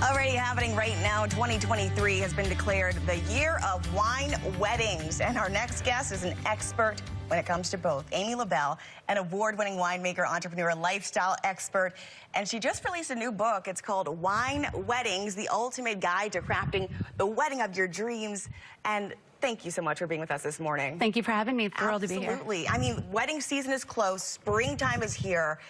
Already happening right now, 2023 has been declared the year of wine weddings. And our next guest is an expert when it comes to both. Amy LaBelle, an award-winning winemaker, entrepreneur, lifestyle expert. And she just released a new book. It's called Wine Weddings, the ultimate guide to crafting the wedding of your dreams. And thank you so much for being with us this morning. Thank you for having me. Thrilled to be here. Absolutely. I mean, wedding season is close. Springtime is here.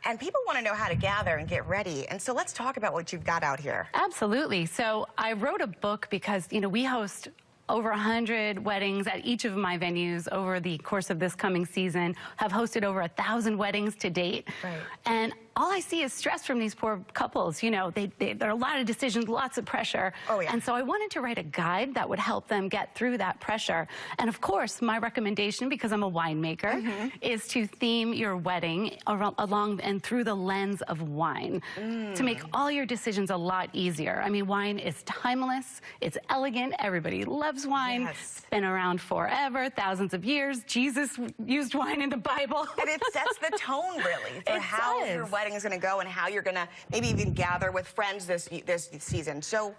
And people want to know how to gather and get ready. And so let's talk about what you've got out here. Absolutely. So I wrote a book because, you know, we host over 100 weddings at each of my venues over the course of this coming season, have hosted over 1,000 weddings to date. Right. And all I see is stress from these poor couples. You know, there are a lot of decisions, lots of pressure. Oh, yeah. And so I wanted to write a guide that would help them get through that pressure. And of course, my recommendation, because I'm a winemaker, is to theme your wedding along and through the lens of wine to make all your decisions a lot easier. I mean, wine is timeless. It's elegant. Everybody loves wine. Yes. It's been around forever, thousands of years. Jesus used wine in the Bible. And it sets the tone, really, for how your wedding is going to go and how you're going to maybe even gather with friends this season. So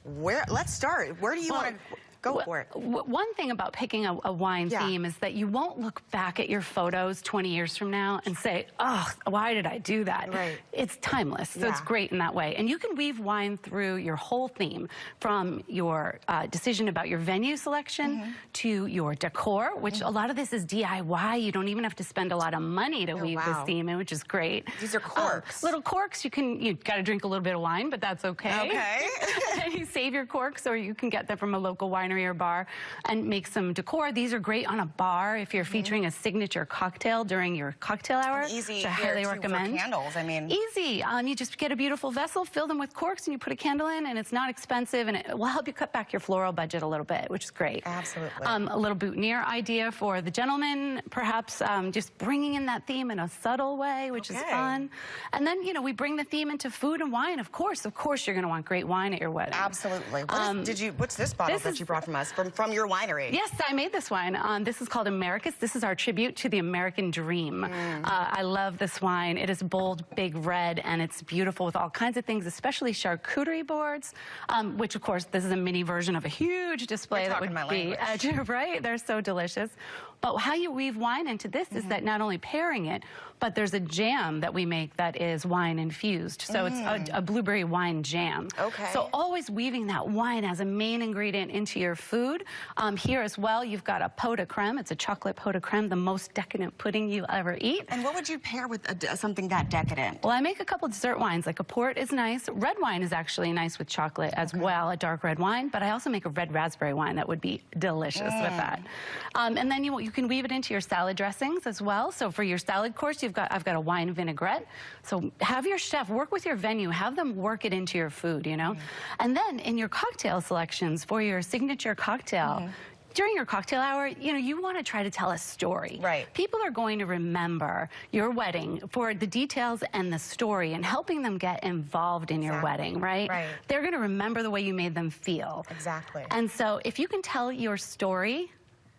let's start. Where do you want to go for it? One thing about picking a wine theme is that you won't look back at your photos 20 years from now and say, oh, why did I do that? Right. It's timeless, so it's great in that way. And you can weave wine through your whole theme, from your decision about your venue selection to your decor, which a lot of this is DIY. You don't even have to spend a lot of money to weave this theme in, which is great. These are corks. Little corks. You got to drink a little bit of wine, but that's okay. Okay. You save your corks, or you can get them from a local winery or bar and make some decor. These are great on a bar if you're featuring a signature cocktail during your cocktail hour. And easy I highly recommend. For candles, I mean. Easy. You just get a beautiful vessel, fill them with corks, and you put a candle in, and it's not expensive, and it will help you cut back your floral budget a little bit, which is great. Absolutely. A little boutonniere idea for the gentleman, perhaps just bringing in that theme in a subtle way, which is fun. And then, you know, we bring the theme into food and wine. Of course, you're going to want great wine at your wedding. Absolutely. What's this bottle that you brought from us, from your winery? Yes, I made this wine. This is called Americus. This is our tribute to the American dream. I love this wine. It is bold, big red, and it's beautiful with all kinds of things, especially charcuterie boards, which, of course, this is a mini version of a huge display that would be, right? They're so delicious. But how you weave wine into this is that not only pairing it, but there's a jam that we make that is wine infused. So it's a blueberry wine jam. Okay. So always weaving that wine as a main ingredient into your food. Here as well, you've got a pot de creme. It's a chocolate pot de creme, the most decadent pudding you ever eat. And what would you pair with something that decadent? Well, I make a couple dessert wines. Like a port is nice. Red wine is actually nice with chocolate as well, a dark red wine. But I also make a red raspberry wine that would be delicious with that. And then you can weave it into your salad dressings as well. So for your salad course, I've got a wine vinaigrette. So have your chef work with your venue, have them work it into your food, you know. And then in your cocktail selections for your signature cocktail, during your cocktail hour, you know, you want to try to tell a story. Right. People are going to remember your wedding for the details and the story and helping them get involved in your wedding, right? Right. They're going to remember the way you made them feel. Exactly. And so if you can tell your story,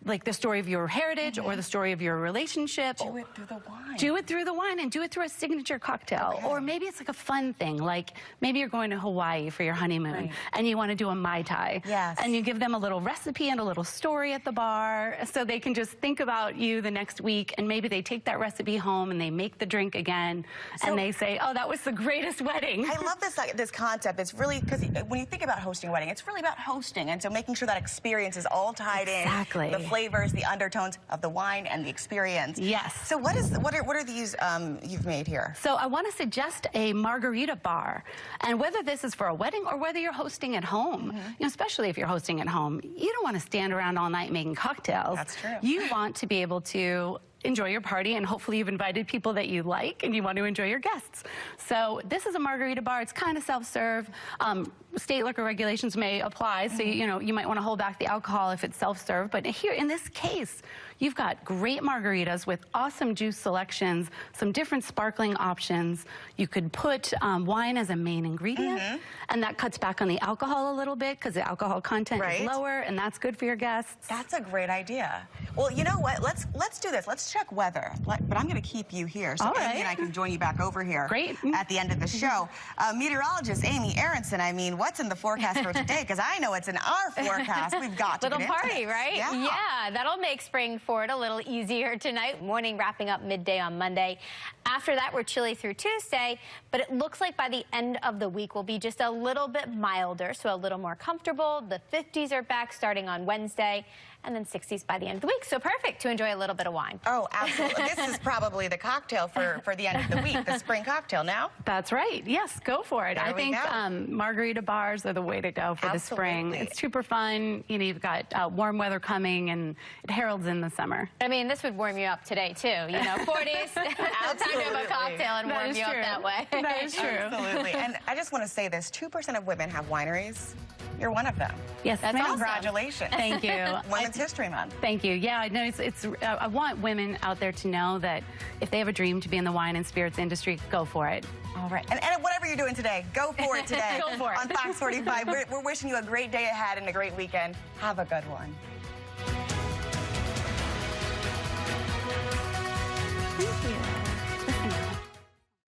like the story of your heritage or the story of your relationship. Do it through the wine. Do it through the wine, and do it through a signature cocktail. Or maybe it's like a fun thing, like maybe you're going to Hawaii for your honeymoon and you want to do a Mai Tai. Yes. And you give them a little recipe and a little story at the bar so they can just think about you the next week, and maybe they take that recipe home and they make the drink again and they say, oh, that was the greatest wedding. I love this concept. It's really, because when you think about hosting a wedding, it's really about hosting, and so making sure that experience is all tied in. Exactly. Flavors, the undertones of the wine and the experience. Yes. So what are these you've made here? So I want to suggest a margarita bar, and whether this is for a wedding or whether you're hosting at home, you know, especially if you're hosting at home, you don't want to stand around all night making cocktails. That's true. You want to be able to enjoy your party, and hopefully you've invited people that you like and you want to enjoy your guests. So this is a margarita bar. It's kind of self-serve. State liquor regulations may apply, so you know, you might want to hold back the alcohol if it's self-serve. But here, in this case, you've got great margaritas with awesome juice selections, some different sparkling options. You could put wine as a main ingredient, and that cuts back on the alcohol a little bit because the alcohol content is lower, and that's good for your guests. That's a great idea. Well, you know what? Let's do this. Let's check weather, but I'm going to keep you here so All Amy right. and I can join you back over here. Great. At the end of the show. Meteorologist Amy Aronson, I mean, what's in the forecast for today? Because I know it's in our forecast. We've got to Little get into party, this. right? Yeah. That'll make spring forward a little easier tonight. Morning wrapping up midday on Monday. After that, we're chilly through Tuesday, but it looks like by the end of the week will be just a little bit milder, so a little more comfortable. The 50s are back starting on Wednesday, and then 60s by the end of the week. So perfect to enjoy a little bit of wine. Oh, absolutely. This is probably the cocktail for the end of the week, the spring cocktail now. That's right. Yes, go for it. There I we think go. Margarita bars are the way to go for the spring. Absolutely. It's super fun. You know, you've got warm weather coming, and it heralds in the summer. I mean, this would warm you up today, too. You know, 40s, time to have a cocktail and warm you up that way. That is true. Absolutely. And I just want to say this, 2% of women have wineries. You're one of them. Yes, That's ma'am. awesome. Congratulations. Thank you. Women's History Month. Thank you. Yeah, no, I want women out there to know that if they have a dream to be in the wine and spirits industry, go for it. All right. And whatever you're doing today, go for it today. Go for it. On Fox 45. We're wishing you a great day ahead and a great weekend. Have a good one.